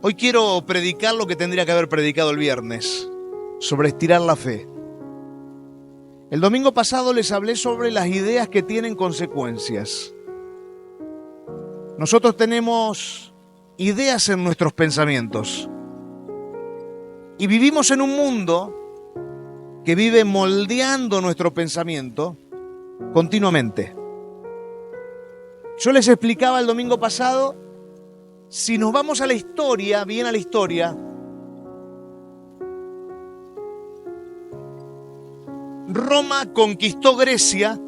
Hoy quiero predicar lo que tendría que haber predicado el viernes, sobre estirar la fe. El domingo pasado les hablé sobre las ideas que tienen consecuencias. Nosotros tenemos ideas en nuestros pensamientos y vivimos en un mundo que vive moldeando nuestro pensamiento continuamente. Yo les explicaba el domingo pasado, si nos vamos a la historia, bien a la historia, Roma conquistó Grecia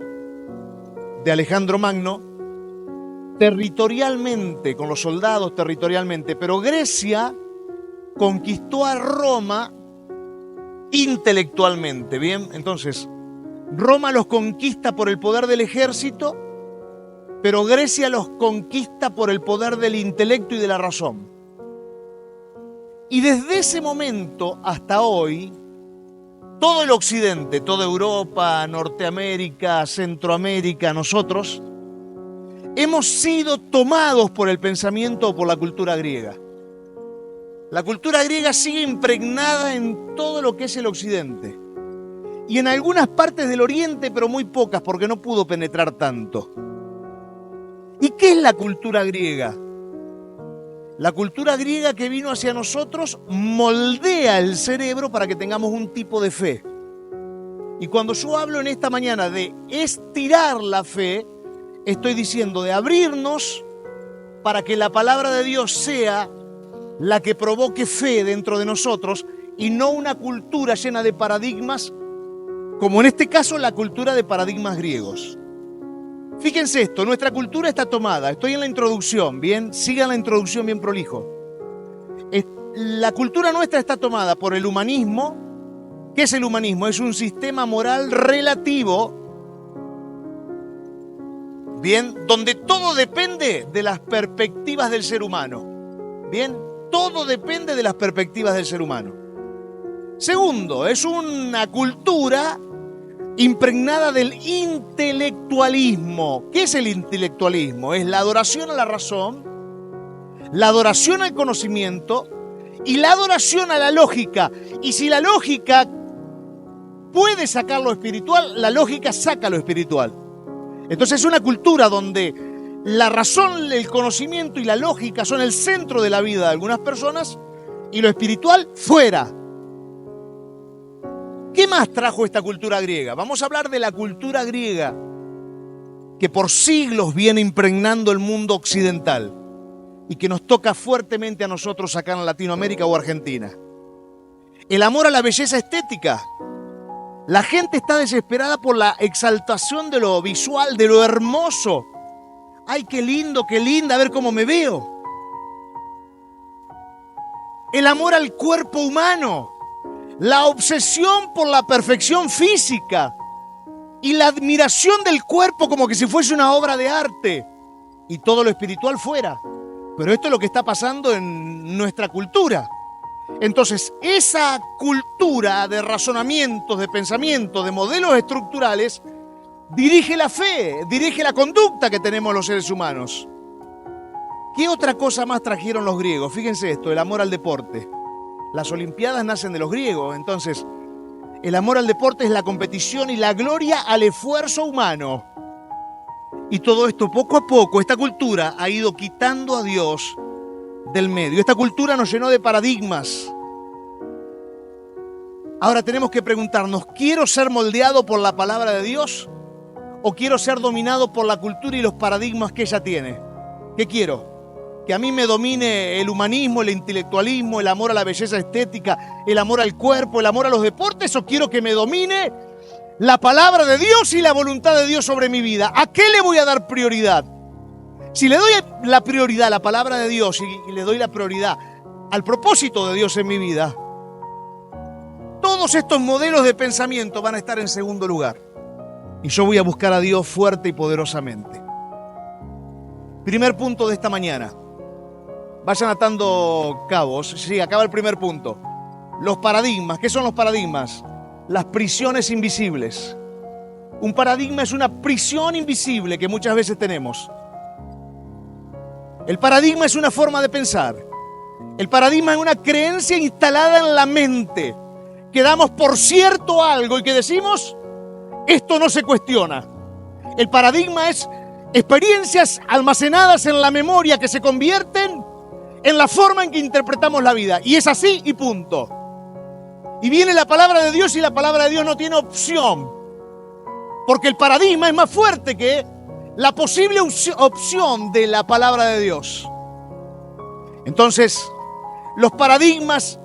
de Alejandro Magno territorialmente, con los soldados territorialmente, pero Grecia conquistó a Roma intelectualmente, ¿bien? Entonces, Roma los conquista por el poder del ejército, pero Grecia los conquista por el poder del intelecto y de la razón. Y desde ese momento hasta hoy, todo el occidente, toda Europa, Norteamérica, Centroamérica, nosotros, hemos sido tomados por el pensamiento o por la cultura griega. La cultura griega sigue impregnada en todo lo que es el occidente. Y en algunas partes del oriente, pero muy pocas, porque no pudo penetrar tanto. ¿Y qué es la cultura griega? La cultura griega que vino hacia nosotros moldea el cerebro para que tengamos un tipo de fe. Y cuando yo hablo en esta mañana de estirar la fe, estoy diciendo de abrirnos para que la palabra de Dios sea la que provoque fe dentro de nosotros y no una cultura llena de paradigmas, como en este caso la cultura de paradigmas griegos. Fíjense esto, nuestra cultura está tomada, estoy en la introducción, bien, sigan la introducción bien prolijo. La cultura nuestra está tomada por el humanismo. ¿Qué es el humanismo? Es un sistema moral relativo, bien, donde todo depende de las perspectivas del ser humano, bien, todo depende de las perspectivas del ser humano. Segundo, es una cultura impregnada del intelectualismo. ¿Qué es el intelectualismo? Es la adoración a la razón, la adoración al conocimiento y la adoración a la lógica. Y si la lógica puede sacar lo espiritual, la lógica saca lo espiritual. Entonces es una cultura donde la razón, el conocimiento y la lógica son el centro de la vida de algunas personas y lo espiritual fuera. ¿Qué más trajo esta cultura griega? Vamos a hablar de la cultura griega que por siglos viene impregnando el mundo occidental y que nos toca fuertemente a nosotros acá en Latinoamérica o Argentina. El amor a la belleza estética. La gente está desesperada por la exaltación de lo visual, de lo hermoso. ¡Ay, qué lindo, qué linda, a ver cómo me veo! El amor al cuerpo humano. La obsesión por la perfección física y la admiración del cuerpo como que si fuese una obra de arte y todo lo espiritual fuera. Pero esto es lo que está pasando en nuestra cultura. Entonces, esa cultura de razonamientos, de pensamientos, de modelos estructurales, dirige la fe, dirige la conducta que tenemos los seres humanos. ¿Qué otra cosa más trajeron los griegos? Fíjense esto, el amor al deporte. Las Olimpiadas nacen de los griegos, entonces el amor al deporte es la competición y la gloria al esfuerzo humano. Y todo esto poco a poco, esta cultura ha ido quitando a Dios del medio. Esta cultura nos llenó de paradigmas. Ahora tenemos que preguntarnos, ¿quiero ser moldeado por la palabra de Dios o quiero ser dominado por la cultura y los paradigmas que ella tiene? ¿Qué quiero? Que a mí me domine el humanismo, el intelectualismo, el amor a la belleza estética, el amor al cuerpo, el amor a los deportes, o quiero que me domine la palabra de Dios y la voluntad de Dios sobre mi vida. ¿A qué le voy a dar prioridad? Si le doy la prioridad a la palabra de Dios y le doy la prioridad al propósito de Dios en mi vida, todos estos modelos de pensamiento van a estar en segundo lugar. Y yo voy a buscar a Dios fuerte y poderosamente. Primer punto de esta mañana. Vayan atando cabos. Sí, acaba el primer punto. Los paradigmas. ¿Qué son los paradigmas? Las prisiones invisibles. Un paradigma es una prisión invisible que muchas veces tenemos. El paradigma es una forma de pensar. El paradigma es una creencia instalada en la mente, que damos por cierto algo y que decimos, esto no se cuestiona. El paradigma es experiencias almacenadas en la memoria que se convierten en la forma en que interpretamos la vida. Y es así y punto. Y viene la palabra de Dios y la palabra de Dios no tiene opción. Porque el paradigma es más fuerte que la posible opción de la palabra de Dios. Entonces, los paradigmas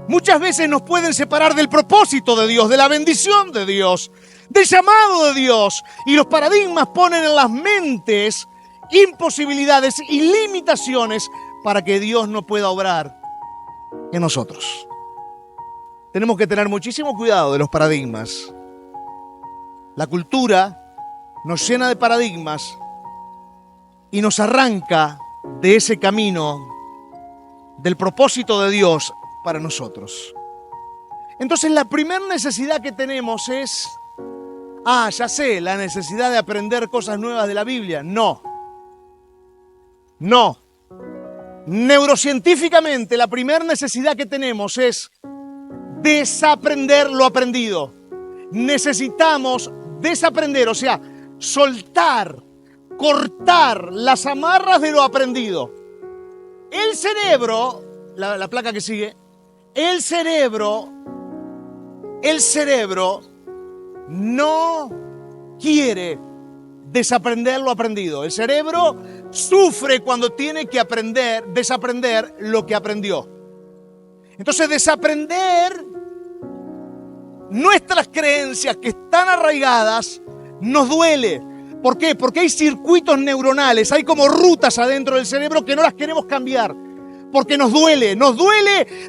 muchas veces nos pueden separar del propósito de Dios, de la bendición de Dios, del llamado de Dios. Y los paradigmas ponen en las mentes imposibilidades y limitaciones para que Dios no pueda obrar en nosotros. Tenemos que tener muchísimo cuidado de los paradigmas. La cultura nos llena de paradigmas y nos arranca de ese camino del propósito de Dios para nosotros. Entonces la primera necesidad que tenemos es, ya sé, la necesidad de aprender cosas nuevas de la Biblia. No. Neurocientíficamente la primera necesidad que tenemos es desaprender lo aprendido. Necesitamos desaprender, o sea, soltar, cortar las amarras de lo aprendido. El cerebro, la placa que sigue, el cerebro no quiere desaprender lo aprendido. El cerebro sufre cuando tiene que desaprender lo que aprendió. Entonces, desaprender nuestras creencias que están arraigadas nos duele. ¿Por qué? Porque hay circuitos neuronales, hay como rutas adentro del cerebro que no las queremos cambiar. Porque nos duele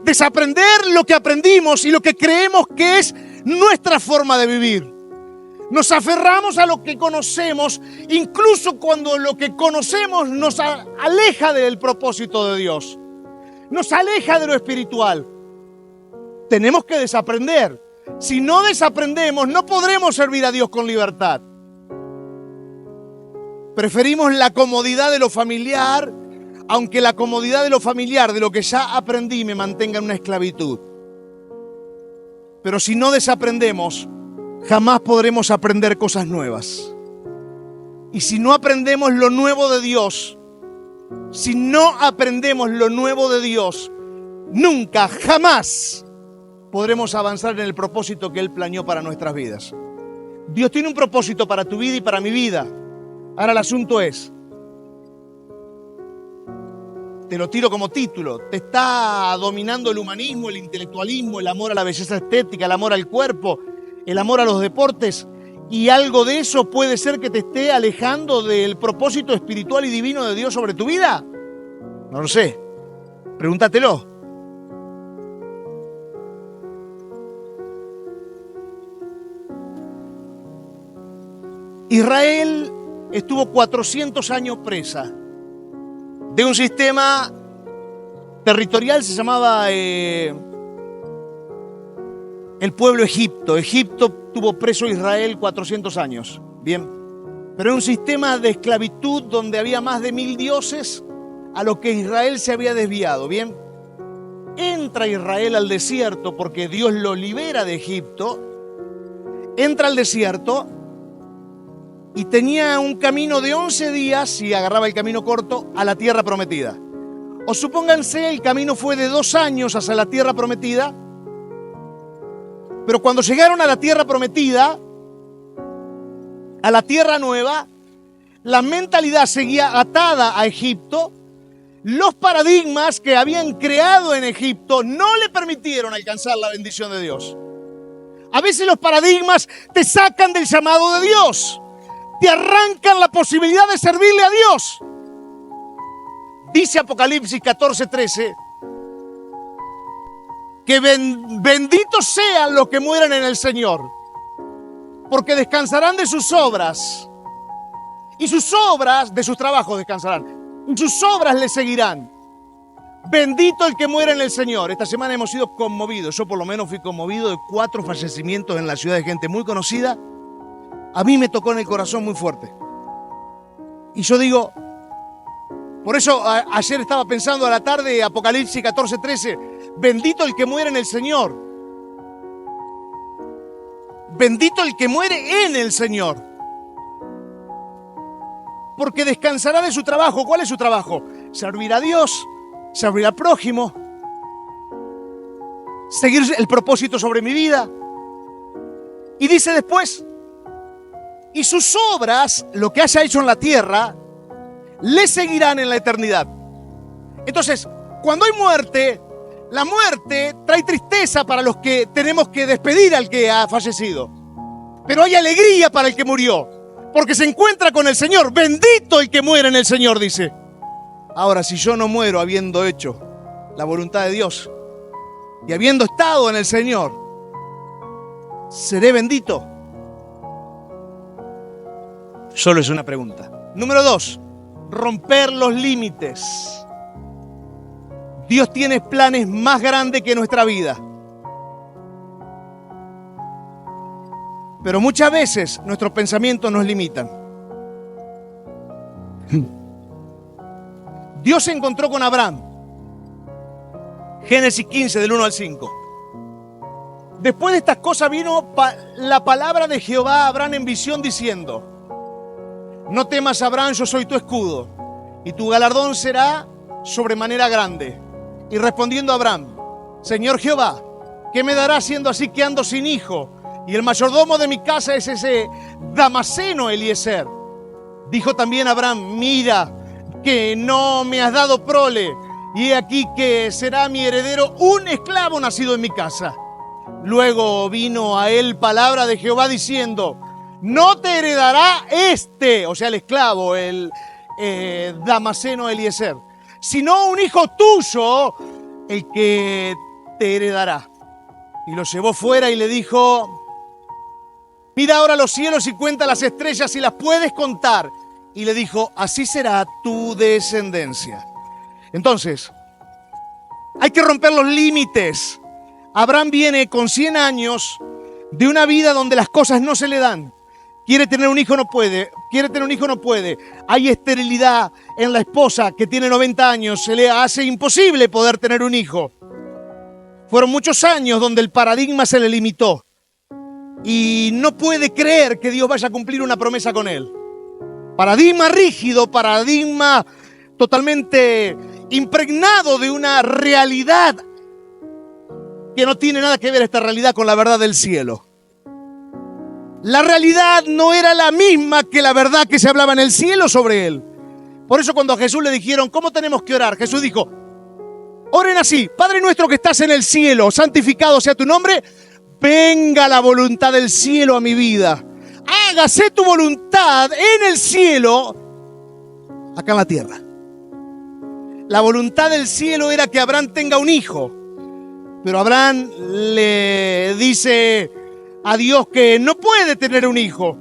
desaprender lo que aprendimos y lo que creemos que es nuestra forma de vivir. Nos aferramos a lo que conocemos, incluso cuando lo que conocemos nos aleja del propósito de Dios. Nos aleja de lo espiritual. Tenemos que desaprender. Si no desaprendemos, no podremos servir a Dios con libertad. Preferimos la comodidad de lo familiar, aunque la comodidad de lo familiar, de lo que ya aprendí, me mantenga en una esclavitud. Pero si no desaprendemos, jamás podremos aprender cosas nuevas. Y si no aprendemos lo nuevo de Dios, nunca, jamás podremos avanzar en el propósito que Él planeó para nuestras vidas. Dios tiene un propósito para tu vida y para mi vida. Ahora el asunto es, te lo tiro como título, te está dominando el humanismo, el intelectualismo, el amor a la belleza estética, el amor al cuerpo, el amor a los deportes, y algo de eso puede ser que te esté alejando del propósito espiritual y divino de Dios sobre tu vida. No lo sé, pregúntatelo. Israel estuvo 400 años presa de un sistema territorial, se llamaba el pueblo Egipto. Egipto tuvo preso a Israel 400 años, bien. Pero era un sistema de esclavitud donde había más de 1000 dioses a los que Israel se había desviado, bien. Entra Israel al desierto porque Dios lo libera de Egipto. Entra al desierto y tenía un camino de 11 días, y agarraba el camino corto, a la tierra prometida. O supónganse, el camino fue de 2 años hacia la tierra prometida. Pero cuando llegaron a la tierra prometida, a la tierra nueva, la mentalidad seguía atada a Egipto. Los paradigmas que habían creado en Egipto no le permitieron alcanzar la bendición de Dios. A veces los paradigmas te sacan del llamado de Dios, te arrancan la posibilidad de servirle a Dios. Dice Apocalipsis 14:13 que benditos sean los que mueran en el Señor, porque descansarán de sus obras, y sus obras, de sus trabajos descansarán, y sus obras le seguirán. Bendito el que muera en el Señor. Esta semana hemos sido conmovidos, yo por lo menos fui conmovido de 4 fallecimientos en la ciudad de gente muy conocida. A mí me tocó en el corazón muy fuerte. Y yo digo, Por eso ayer estaba pensando a la tarde, Apocalipsis 14:13, bendito el que muere en el Señor. Bendito el que muere en el Señor. Porque descansará de su trabajo. ¿Cuál es su trabajo? Servir a Dios, servir al prójimo, seguir el propósito sobre mi vida. Y dice después, y sus obras, lo que haya hecho en la tierra, le seguirán en la eternidad. Entonces, cuando hay muerte, la muerte trae tristeza para los que tenemos que despedir al que ha fallecido. Pero hay alegría para el que murió, porque se encuentra con el Señor. Bendito el que muere en el Señor, dice. Ahora, si yo no muero habiendo hecho la voluntad de Dios y habiendo estado en el Señor, ¿seré bendito? Solo es una pregunta. Número 2, romper los límites. Dios tiene planes más grandes que nuestra vida. Pero muchas veces nuestros pensamientos nos limitan. Dios se encontró con Abraham. Génesis 15, del 1 al 5. Después de estas cosas vino la palabra de Jehová a Abraham en visión diciendo: no temas, Abraham, yo soy tu escudo, y tu galardón será sobremanera grande. Y respondiendo Abraham: Señor Jehová, ¿qué me dará siendo así que ando sin hijo? Y el mayordomo de mi casa es ese Damaseno Eliezer. Dijo también Abraham: mira, que no me has dado prole, y he aquí que será mi heredero un esclavo nacido en mi casa. Luego vino a él palabra de Jehová diciendo: no te heredará o sea, el esclavo, el Damaseno Eliezer, sino un hijo tuyo, el que te heredará. Y lo llevó fuera y le dijo: mira ahora los cielos y cuenta las estrellas si las puedes contar. Y le dijo: así será tu descendencia. Entonces, hay que romper los límites. Abraham viene con 100 años de una vida donde las cosas no se le dan. Quiere tener un hijo, no puede. Quiere tener un hijo, no puede. Hay esterilidad en la esposa que tiene 90 años. Se le hace imposible poder tener un hijo. Fueron muchos años donde el paradigma se le limitó. Y no puede creer que Dios vaya a cumplir una promesa con él. Paradigma rígido, paradigma totalmente impregnado de una realidad que no tiene nada que ver esta realidad con la verdad del cielo. La realidad no era la misma que la verdad que se hablaba en el cielo sobre él. Por eso cuando a Jesús le dijeron: ¿cómo tenemos que orar? Jesús dijo: oren así: Padre nuestro que estás en el cielo, santificado sea tu nombre, venga la voluntad del cielo a mi vida. Hágase tu voluntad en el cielo, acá en la tierra. La voluntad del cielo era que Abraham tenga un hijo. Pero Abraham le dice a Dios que no puede tener un hijo,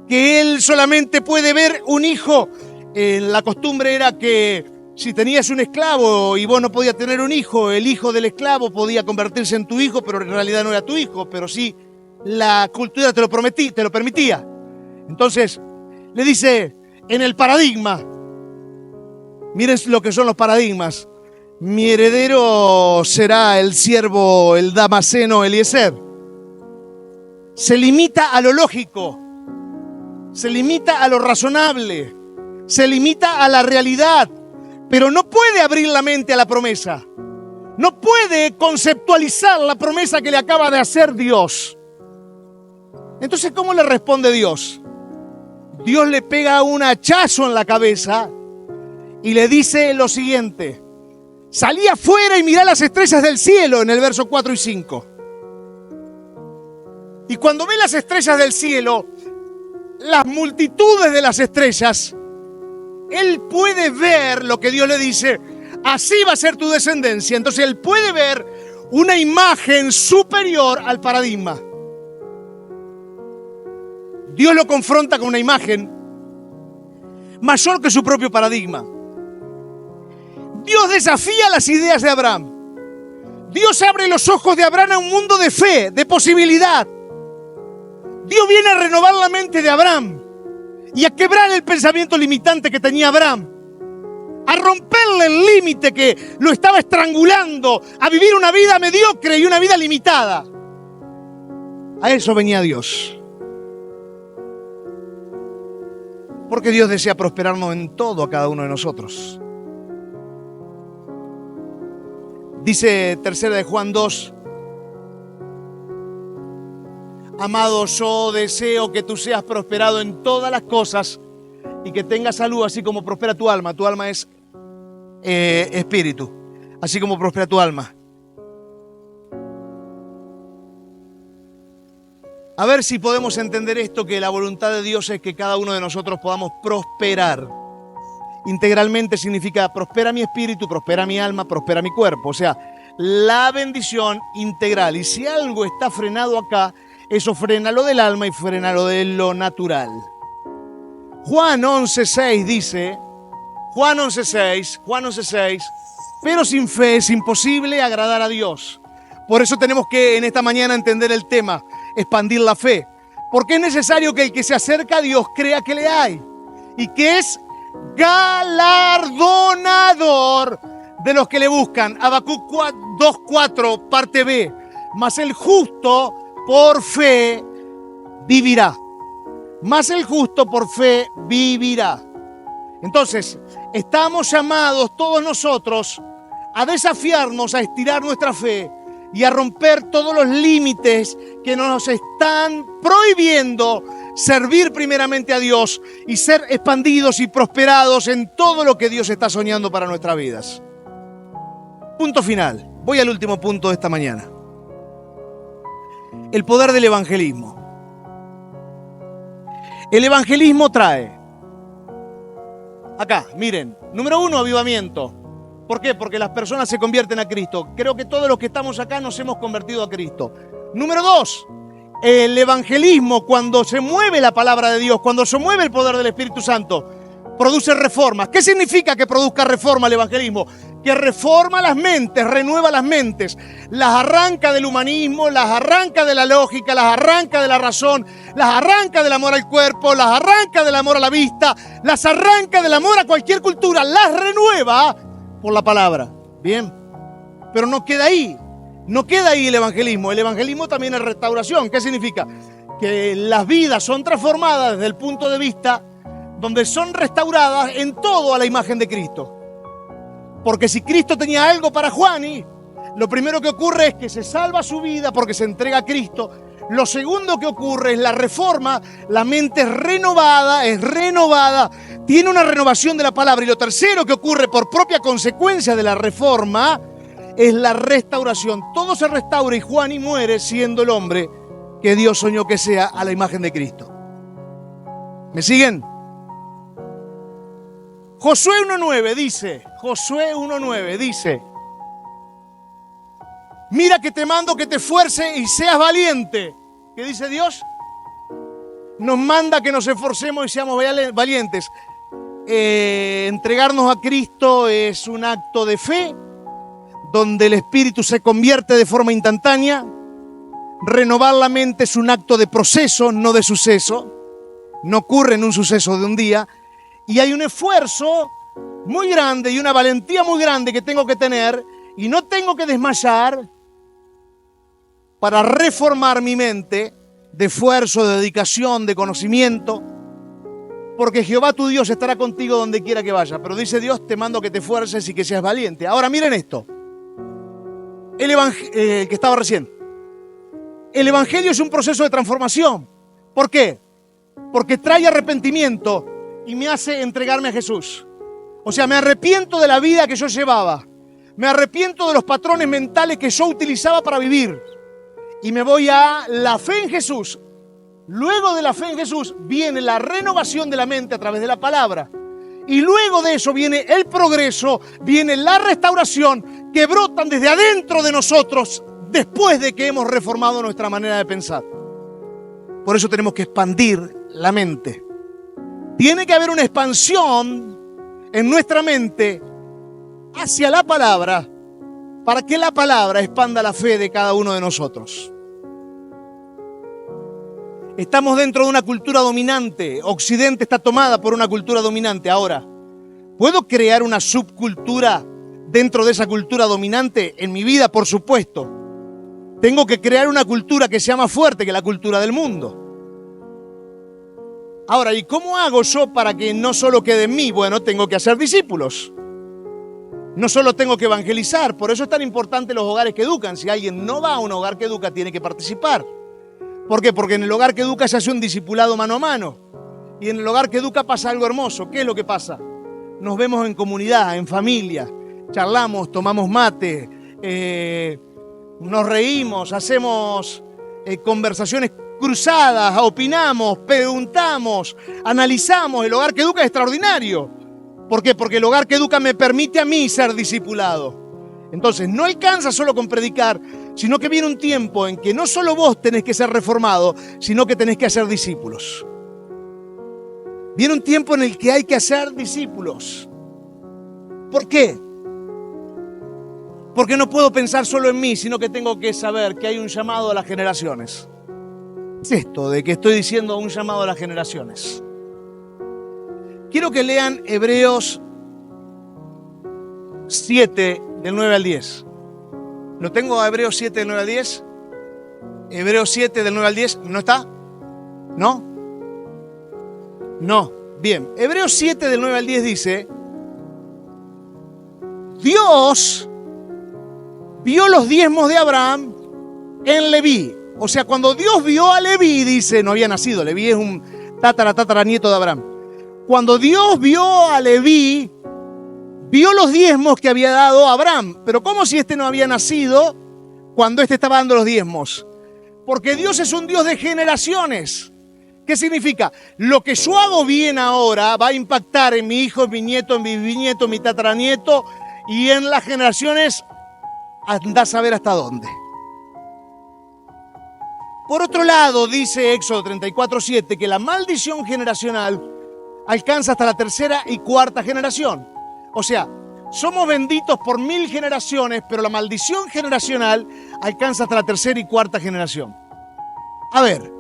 que él solamente puede ver un hijo. La costumbre era que si tenías un esclavo y vos no podías tener un hijo, el hijo del esclavo podía convertirse en tu hijo, pero en realidad no era tu hijo, pero sí la cultura te lo permitía. Entonces le dice en el paradigma, miren lo que son los paradigmas: mi heredero será el siervo, el Damaseno Eliezer. Se limita a lo lógico, se limita a lo razonable, se limita a la realidad, pero no puede abrir la mente a la promesa. No puede conceptualizar la promesa que le acaba de hacer Dios. Entonces, ¿cómo le responde Dios? Dios le pega un hachazo en la cabeza y le dice lo siguiente: salí afuera y mirá las estrellas del cielo, en el verso 4 y 5. Y cuando ve las estrellas del cielo, las multitudes de las estrellas, él puede ver lo que Dios le dice: así va a ser tu descendencia. Entonces él puede ver una imagen superior al paradigma. Dios lo confronta con una imagen mayor que su propio paradigma. Dios desafía las ideas de Abraham. Dios abre los ojos de Abraham a un mundo de fe, de posibilidad. Dios viene a renovar la mente de Abraham y a quebrar el pensamiento limitante que tenía Abraham. a romperle el límite que lo estaba estrangulando, a vivir una vida mediocre y una vida limitada. A eso venía Dios. Porque Dios desea prosperarnos en todo a cada uno de nosotros. Dice 3 de Juan 2: amado, yo deseo que tú seas prosperado en todas las cosas y que tengas salud, así como prospera tu alma. Tu alma es espíritu, así como prospera tu alma. A ver si podemos entender esto, que la voluntad de Dios es que cada uno de nosotros podamos prosperar. Integralmente significa prospera mi espíritu, prospera mi alma, prospera mi cuerpo. O sea, la bendición integral. Y si algo está frenado acá, eso frena lo del alma y frena lo de lo natural. Juan 11:6 dice, Juan 11:6, pero sin fe es imposible agradar a Dios. Por eso tenemos que en esta mañana entender el tema, expandir la fe. Porque es necesario que el que se acerca a Dios crea que le hay y que es galardonador de los que le buscan. Habacuc 2:4, parte B. Mas el justo por fe vivirá. Mas el justo por fe vivirá. Entonces, estamos llamados todos nosotros a desafiarnos, a estirar nuestra fe y a romper todos los límites que nos están prohibiendo servir primeramente a Dios y ser expandidos y prosperados en todo lo que Dios está soñando para nuestras vidas. Punto final. Voy al último punto de esta mañana. El poder del evangelismo. El evangelismo trae, acá, miren, número 1, avivamiento. ¿Por qué? Porque las personas se convierten a Cristo. Creo que todos los que estamos acá nos hemos convertido a Cristo. Número 2, el evangelismo, cuando se mueve la palabra de Dios, cuando se mueve el poder del Espíritu Santo, produce reformas. ¿Qué significa que produzca reforma el evangelismo? Que reforma las mentes, renueva las mentes, las arranca del humanismo, las arranca de la lógica, las arranca de la razón, las arranca del amor al cuerpo, las arranca del amor a la vista, las arranca del amor a cualquier cultura, las renueva por la palabra. Bien, pero no queda ahí. No queda ahí el evangelismo. El evangelismo también es restauración. ¿Qué significa? Que las vidas son transformadas desde el punto de vista donde son restauradas en todo a la imagen de Cristo. Porque si Cristo tenía algo para Juani, lo primero que ocurre es que se salva su vida porque se entrega a Cristo. Lo segundo que ocurre es la reforma, la mente es renovada, tiene una renovación de la palabra. Y lo tercero que ocurre por propia consecuencia de la reforma es la restauración. Todo se restaura y Juani muere siendo el hombre que Dios soñó que sea a la imagen de Cristo. ¿Me siguen? Josué 1:9 dice, mira que te mando que te esfuerces y seas valiente. ¿Qué dice Dios? Nos manda que nos esforcemos y seamos valientes. Entregarnos a Cristo es un acto de fe, donde el espíritu se convierte de forma instantánea. Renovar la mente es un acto de proceso, no de suceso. No ocurre en un suceso de un día. Y hay un esfuerzo muy grande y una valentía muy grande que tengo que tener y no tengo que desmayar para reformar mi mente de esfuerzo, de dedicación, de conocimiento, porque Jehová tu Dios estará contigo donde quiera que vaya. Pero dice Dios, te mando que te esfuerces y que seas valiente. Ahora miren esto, que estaba recién. El evangelio es un proceso de transformación. ¿Por qué? Porque trae arrepentimiento y me hace entregarme a Jesús. O sea, me arrepiento de la vida que yo llevaba. Me arrepiento de los patrones mentales que yo utilizaba para vivir. Y me voy a la fe en Jesús. Luego de la fe en Jesús viene la renovación de la mente a través de la palabra. Y luego de eso viene el progreso, viene la restauración que brotan desde adentro de nosotros después de que hemos reformado nuestra manera de pensar. Por eso tenemos que expandir la mente. Tiene que haber una expansión en nuestra mente hacia la palabra para que la palabra expanda la fe de cada uno de nosotros. Estamos dentro de una cultura dominante. Occidente está tomada por una cultura dominante ahora. ¿Puedo crear una subcultura dentro de esa cultura dominante en mi vida? Por supuesto. Tengo que crear una cultura que sea más fuerte que la cultura del mundo. Ahora, ¿y cómo hago yo para que no solo quede en mí? Bueno, tengo que hacer discípulos. No solo tengo que evangelizar, por eso es tan importante los hogares que educan. Si alguien no va a un hogar que educa, tiene que participar. ¿Por qué? Porque en el hogar que educa se hace un discipulado mano a mano. Y en el hogar que educa pasa algo hermoso. ¿Qué es lo que pasa? Nos vemos en comunidad, en familia, charlamos, tomamos mate, nos reímos, hacemos conversaciones cruzadas, opinamos, preguntamos, analizamos. El hogar que educa es extraordinario. ¿Por qué? Porque el hogar que educa me permite a mí ser discipulado. Entonces, no alcanza solo con predicar, sino que viene un tiempo en que no solo vos tenés que ser reformado, sino que tenés que hacer discípulos. Viene un tiempo en el que hay que hacer discípulos. ¿Por qué? Porque no puedo pensar solo en mí, sino que tengo que saber que hay un llamado a las generaciones. ¿Qué es esto de que estoy diciendo un llamado a las generaciones? Quiero que lean Hebreos 7, del 9 al 10. ¿Lo tengo a Hebreos 7, del 9 al 10? Hebreos 7, del 9 al 10. ¿No está? ¿No? No. Bien. Hebreos 7, del 9 al 10 dice: Dios vio los diezmos de Abraham en Leví. O sea, cuando Dios vio a Leví, dice, no había nacido. Leví es un tataranieto de Abraham. Cuando Dios vio a Leví, vio los diezmos que había dado Abraham. Pero ¿cómo si este no había nacido cuando este estaba dando los diezmos? Porque Dios es un Dios de generaciones. ¿Qué significa? Lo que yo hago bien ahora va a impactar en mi hijo, en mi nieto, en mi bisnieto, en mi tataranieto y en las generaciones, andá a saber hasta dónde. Por otro lado, dice Éxodo 34:7 que la maldición generacional alcanza hasta la tercera y cuarta generación. O sea, somos benditos por 1000 generaciones, pero la maldición generacional alcanza hasta la tercera y cuarta generación. A ver,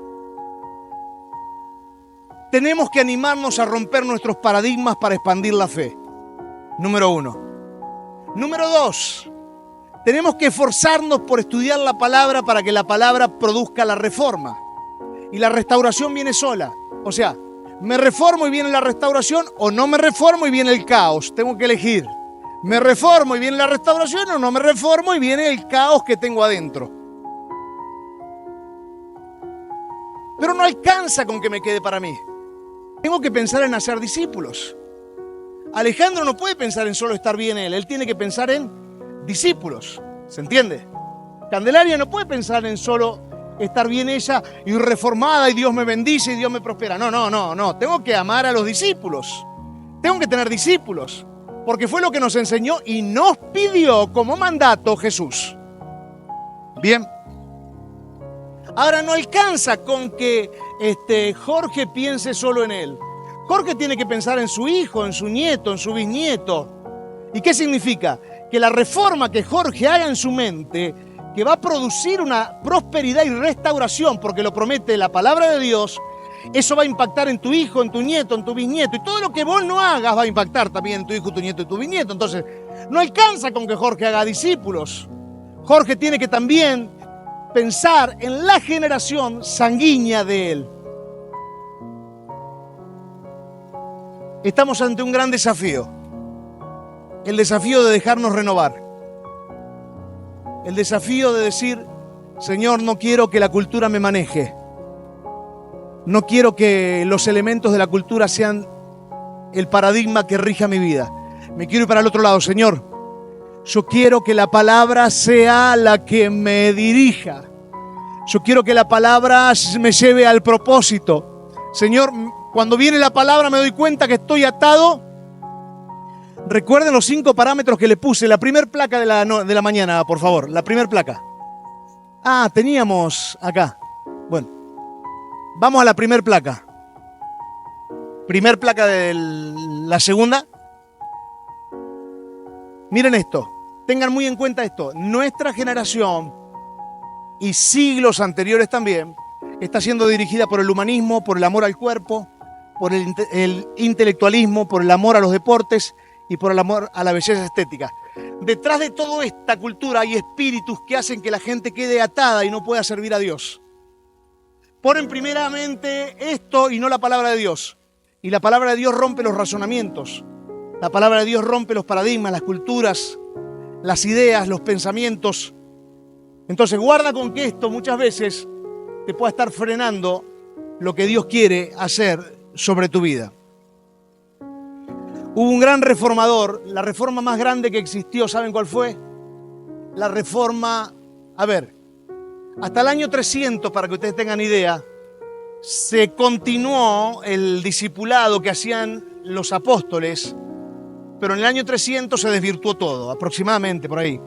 tenemos que animarnos a romper nuestros paradigmas para expandir la fe. Número 1. Número 2. Tenemos que esforzarnos por estudiar la palabra para que la palabra produzca la reforma. Y la restauración viene sola. O sea, ¿me reformo y viene la restauración o no me reformo y viene el caos? Tengo que elegir. ¿Me reformo y viene la restauración o no me reformo y viene el caos que tengo adentro? Pero no alcanza con que me quede para mí. Tengo que pensar en hacer discípulos. Alejandro no puede pensar en solo estar bien él tiene que pensar en discípulos. ¿Se entiende? Candelaria no puede pensar en solo estar bien ella y reformada y Dios me bendice y Dios me prospera. No. Tengo que amar a los discípulos. Tengo que tener discípulos. Porque fue lo que nos enseñó y nos pidió como mandato Jesús. Bien. Ahora no alcanza con que Jorge piense solo en él. Jorge tiene que pensar en su hijo, en su nieto, en su bisnieto. ¿Y qué significa? Que la reforma que Jorge haga en su mente, que va a producir una prosperidad y restauración, porque lo promete la palabra de Dios, eso va a impactar en tu hijo, en tu nieto, en tu bisnieto. Y todo lo que vos no hagas va a impactar también en tu hijo, tu nieto y tu bisnieto. Entonces, no alcanza con que Jorge haga discípulos. Jorge tiene que también pensar en la generación sanguínea de él. Estamos ante un gran desafío. El desafío de dejarnos renovar. El desafío de decir, Señor, no quiero que la cultura me maneje. No quiero que los elementos de la cultura sean el paradigma que rija mi vida. Me quiero ir para el otro lado, Señor. Yo quiero que la palabra sea la que me dirija. Yo quiero que la palabra me lleve al propósito. Señor, cuando viene la palabra me doy cuenta que estoy atado. Recuerden los 5 parámetros que le puse. La primer placa de la mañana, por favor. La primer placa. Teníamos acá. Bueno, vamos a la primer placa. Primer placa de la segunda. Miren esto. Tengan muy en cuenta esto. Nuestra generación y siglos anteriores también está siendo dirigida por el humanismo, por el amor al cuerpo, por el intelectualismo, por el amor a los deportes y por el amor a la belleza estética. Detrás de toda esta cultura hay espíritus que hacen que la gente quede atada y no pueda servir a Dios. Ponen primeramente esto y no la palabra de Dios. Y la palabra de Dios rompe los razonamientos. La palabra de Dios rompe los paradigmas, las culturas, las ideas, los pensamientos. Entonces guarda con que esto muchas veces te pueda estar frenando lo que Dios quiere hacer sobre tu vida. Hubo un gran reformador, la reforma más grande que existió, ¿saben cuál fue? La reforma, hasta el año 300, para que ustedes tengan idea, se continuó el discipulado que hacían los apóstoles, pero en el año 300 se desvirtuó todo, aproximadamente por ahí.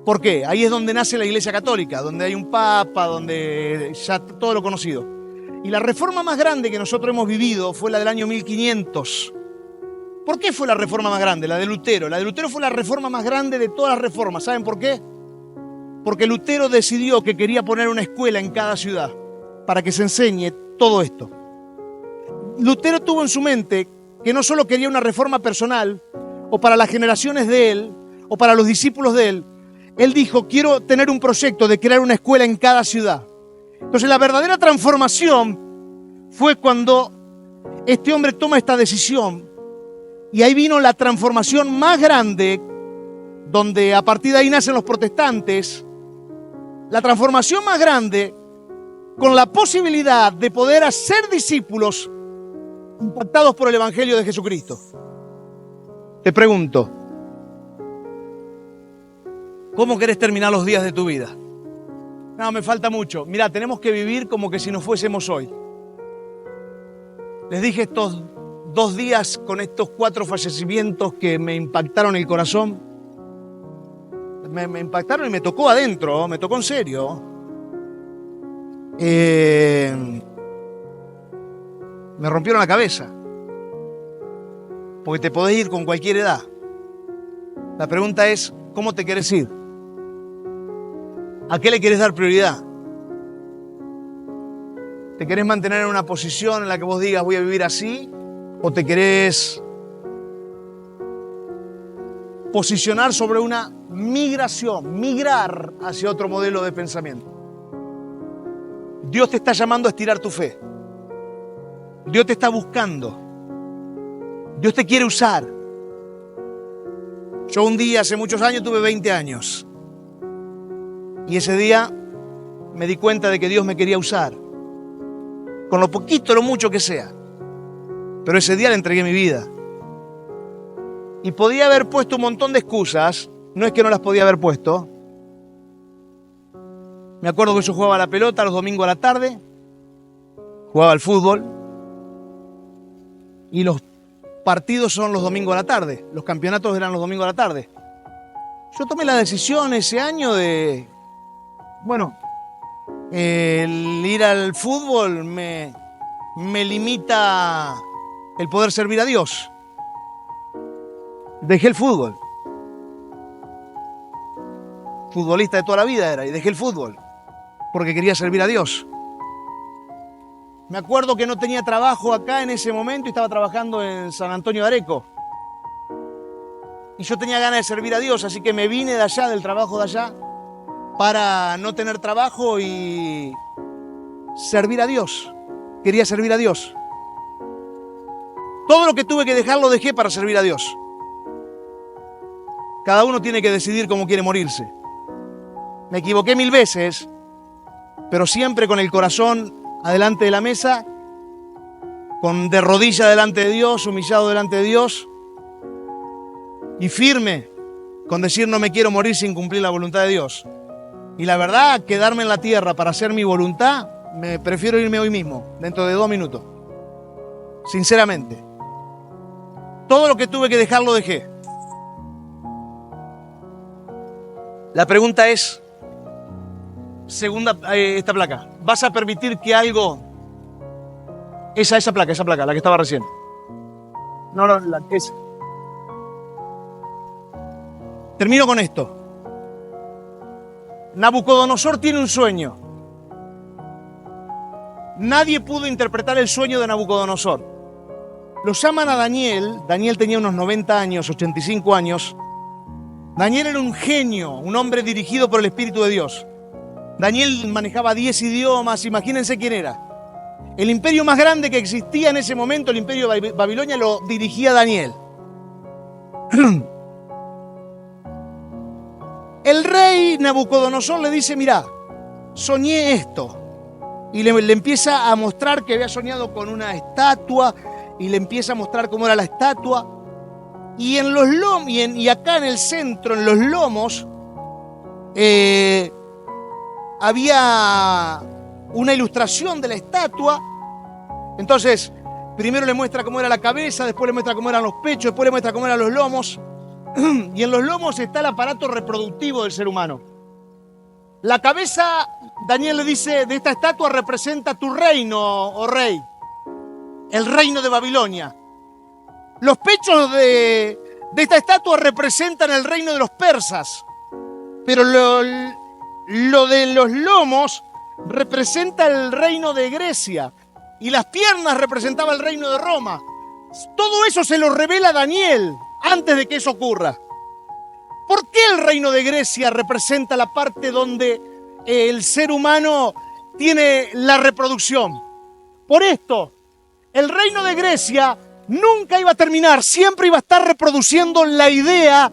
¿Por qué? Ahí es donde nace la Iglesia Católica, donde hay un papa, donde ya todo lo conocido. Y la reforma más grande que nosotros hemos vivido fue la del año 1500. ¿Por qué fue la reforma más grande? La de Lutero. La de Lutero fue la reforma más grande de todas las reformas. ¿Saben por qué? Porque Lutero decidió que quería poner una escuela en cada ciudad para que se enseñe todo esto. Lutero tuvo en su mente que no solo quería una reforma personal o para las generaciones de él o para los discípulos de él. Él dijo, quiero tener un proyecto de crear una escuela en cada ciudad. Entonces la verdadera transformación fue cuando este hombre toma esta decisión. Y ahí vino la transformación más grande, donde a partir de ahí nacen los protestantes. La transformación más grande con la posibilidad de poder hacer discípulos impactados por el Evangelio de Jesucristo. Te pregunto, ¿cómo querés terminar los días de tu vida? No, me falta mucho. Mirá, tenemos que vivir como que si nos fuésemos hoy. Les dije estos 2 días con estos 4 fallecimientos que me impactaron el corazón. Me impactaron y me tocó adentro, me tocó en serio. Me rompieron la cabeza. Porque te podés ir con cualquier edad. La pregunta es, ¿cómo te querés ir? ¿A qué le querés dar prioridad? ¿Te querés mantener en una posición en la que vos digas voy a vivir así? ¿O te querés posicionar sobre una migración, migrar hacia otro modelo de pensamiento? Dios te está llamando a estirar tu fe. Dios te está buscando. Dios te quiere usar. Yo un día, hace muchos años, tuve 20 años. Y ese día me di cuenta de que Dios me quería usar. Con lo poquito, lo mucho que sea. Pero ese día le entregué mi vida. Y podía haber puesto un montón de excusas. No es que no las podía haber puesto. Me acuerdo que yo jugaba a la pelota los domingos a la tarde. Jugaba al fútbol. Y los partidos son los domingos a la tarde. Los campeonatos eran los domingos a la tarde. Yo tomé la decisión ese año de... el ir al fútbol me limita el poder servir a Dios. Dejé el fútbol. Futbolista de toda la vida era y dejé el fútbol porque quería servir a Dios. Me acuerdo que no tenía trabajo acá en ese momento y estaba trabajando en San Antonio de Areco. Y yo tenía ganas de servir a Dios, así que me vine de allá, del trabajo de allá, para no tener trabajo y servir a Dios. Quería servir a Dios. Todo lo que tuve que dejar lo dejé para servir a Dios. Cada uno tiene que decidir cómo quiere morirse. Me equivoqué 1000 veces, pero siempre con el corazón adelante de la mesa, de rodilla delante de Dios, humillado delante de Dios y firme con decir no me quiero morir sin cumplir la voluntad de Dios. Y la verdad, quedarme en la tierra para hacer mi voluntad, me prefiero irme hoy mismo, dentro de 2 minutos. Sinceramente. Todo lo que tuve que dejar lo dejé. La pregunta es, esta placa, ¿vas a permitir que algo... Esa placa, la que estaba recién. No, la que es... Termino con esto. Nabucodonosor tiene un sueño. Nadie pudo interpretar el sueño de Nabucodonosor. lo llaman a Daniel. Daniel tenía unos 90 años, 85 años. Daniel era un genio, un hombre dirigido por el Espíritu de Dios. Daniel manejaba 10 idiomas, imagínense quién era. El imperio más grande que existía en ese momento, el imperio de Babilonia, lo dirigía Daniel. El rey Nabucodonosor le dice, mirá, soñé esto. Y le empieza a mostrar que había soñado con una estatua, y le empieza a mostrar cómo era la estatua. Y en los lomos, y acá en el centro, en los lomos, había una ilustración de la estatua. Entonces, primero le muestra cómo era la cabeza, después le muestra cómo eran los pechos, después le muestra cómo eran los lomos. Y en los lomos está el aparato reproductivo del ser humano. La cabeza, Daniel le dice, de esta estatua representa tu reino, oh rey. El reino de Babilonia. Los pechos de esta estatua representan el reino de los persas. Pero lo de los lomos representa el reino de Grecia. Y las piernas representaban el reino de Roma. Todo eso se lo revela Daniel antes de que eso ocurra. ¿Por qué el reino de Grecia representa la parte donde el ser humano tiene la reproducción? Por esto, el reino de Grecia nunca iba a terminar, siempre iba a estar reproduciendo la idea,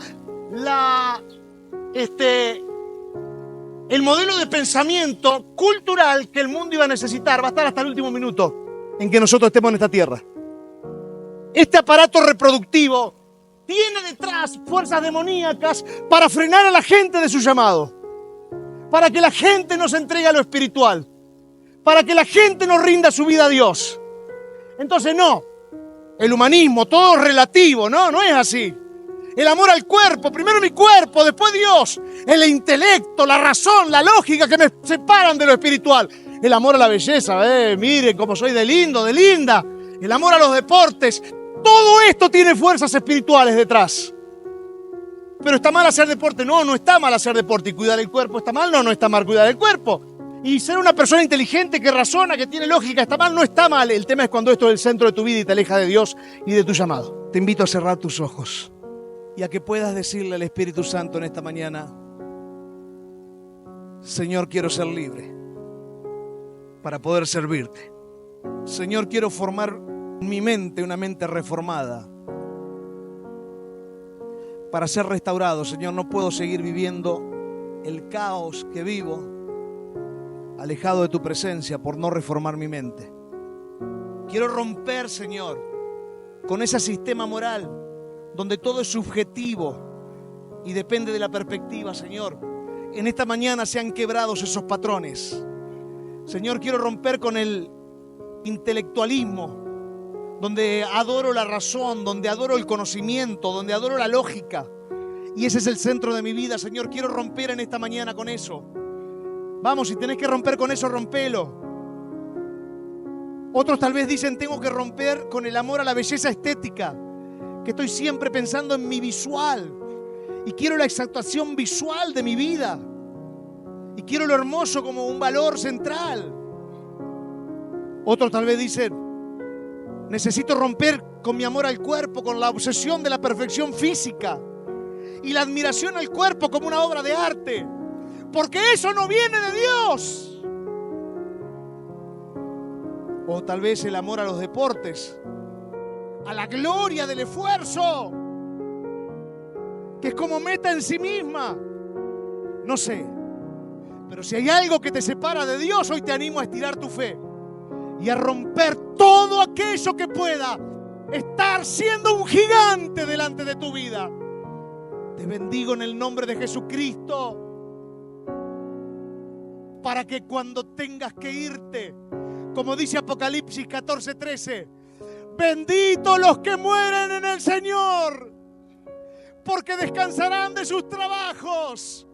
el modelo de pensamiento cultural que el mundo iba a necesitar. Va a estar hasta el último minuto en que nosotros estemos en esta tierra. Este aparato reproductivo tiene detrás fuerzas demoníacas para frenar a la gente de su llamado, para que la gente no se entregue a lo espiritual, para que la gente no rinda su vida a Dios. Entonces no, el humanismo, todo es relativo, no es así. El amor al cuerpo, primero mi cuerpo, después Dios. El intelecto, la razón, la lógica que me separan de lo espiritual. El amor a la belleza, miren cómo soy de lindo, de linda. El amor a los deportes. Todo esto tiene fuerzas espirituales detrás. Pero ¿está mal hacer deporte? No está mal hacer deporte. ¿Y cuidar el cuerpo está mal? No está mal cuidar el cuerpo. Y ser una persona inteligente que razona, que tiene lógica, ¿está mal? No está mal. El tema es cuando esto es el centro de tu vida y te aleja de Dios y de tu llamado. Te invito a cerrar tus ojos y a que puedas decirle al Espíritu Santo en esta mañana: Señor, quiero ser libre para poder servirte. Señor, quiero formar en mi mente una mente reformada para ser restaurado. Señor, no puedo seguir viviendo el caos que vivo, alejado de tu presencia por no reformar mi mente. Quiero romper, Señor, con ese sistema moral donde todo es subjetivo y depende de la perspectiva, Señor. En esta mañana se han quebrado esos patrones. Señor, quiero romper con el intelectualismo, donde adoro la razón, donde adoro el conocimiento, donde adoro la lógica. Y ese es el centro de mi vida, Señor. Quiero romper en esta mañana con eso. Vamos, si tenés que romper con eso, rompelo. Otros tal vez dicen, tengo que romper con el amor a la belleza estética, que estoy siempre pensando en mi visual. Y quiero la exaltación visual de mi vida. Y quiero lo hermoso como un valor central. Otros tal vez dicen, necesito romper con mi amor al cuerpo, con la obsesión de la perfección física y la admiración al cuerpo como una obra de arte, porque eso no viene de Dios. O tal vez el amor a los deportes, a la gloria del esfuerzo, que es como meta en sí misma. No sé, pero si hay algo que te separa de Dios, hoy te animo a estirar tu fe y a romper todo aquello que pueda estar siendo un gigante delante de tu vida. Te bendigo en el nombre de Jesucristo, para que cuando tengas que irte, como dice Apocalipsis 14:13, benditos los que mueren en el Señor, porque descansarán de sus trabajos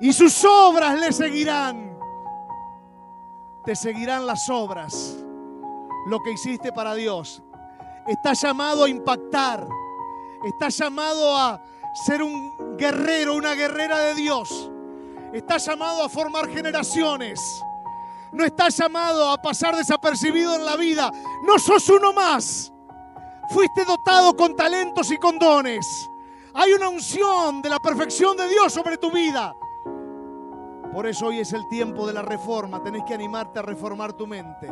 y sus obras les seguirán. Te seguirán las obras, lo que hiciste para Dios. Estás llamado a impactar. Estás llamado a ser un guerrero, una guerrera de Dios. Estás llamado a formar generaciones. No estás llamado a pasar desapercibido en la vida. No sos uno más. Fuiste dotado con talentos y con dones. Hay una unción de la perfección de Dios sobre tu vida. Por eso hoy es el tiempo de la reforma. Tenés que animarte a reformar tu mente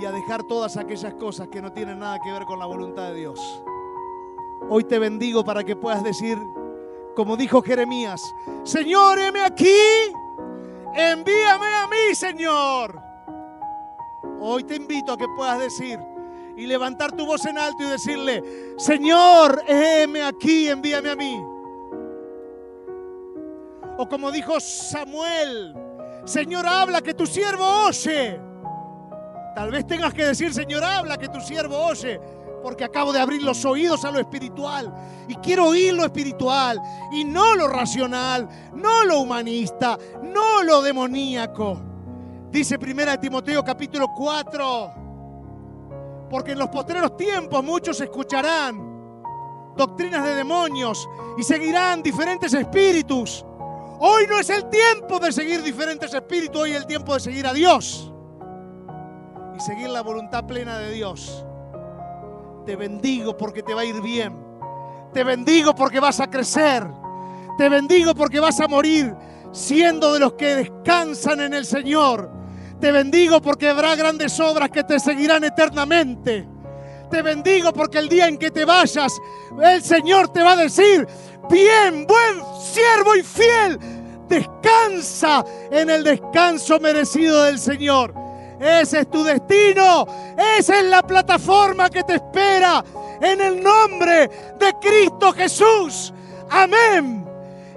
y a dejar todas aquellas cosas que no tienen nada que ver con la voluntad de Dios. Hoy te bendigo para que puedas decir, como dijo Jeremías: Señor, heme aquí, envíame a mí, Señor. Hoy te invito a que puedas decir y levantar tu voz en alto y decirle: Señor, heme aquí, envíame a mí. O como dijo Samuel: Señor, habla, que tu siervo oye. Tal vez tengas que decir: Señor, habla, que tu siervo oye, porque acabo de abrir los oídos a lo espiritual y quiero oír lo espiritual y no lo racional, no lo humanista, no lo demoníaco. Dice 1 Timoteo capítulo 4: porque en los postreros tiempos muchos escucharán doctrinas de demonios y seguirán diferentes espíritus. Hoy no es el tiempo de seguir diferentes espíritus, hoy es el tiempo de seguir a Dios y seguir la voluntad plena de Dios. Te bendigo porque te va a ir bien. Te bendigo porque vas a crecer. Te bendigo porque vas a morir siendo de los que descansan en el Señor. Te bendigo porque habrá grandes obras que te seguirán eternamente. Te bendigo porque el día en que te vayas, el Señor te va a decir: bien, buen siervo y fiel, descansa en el descanso merecido del Señor. Ese es tu destino, esa es la plataforma que te espera, en el nombre de Cristo Jesús. Amén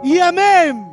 y amén.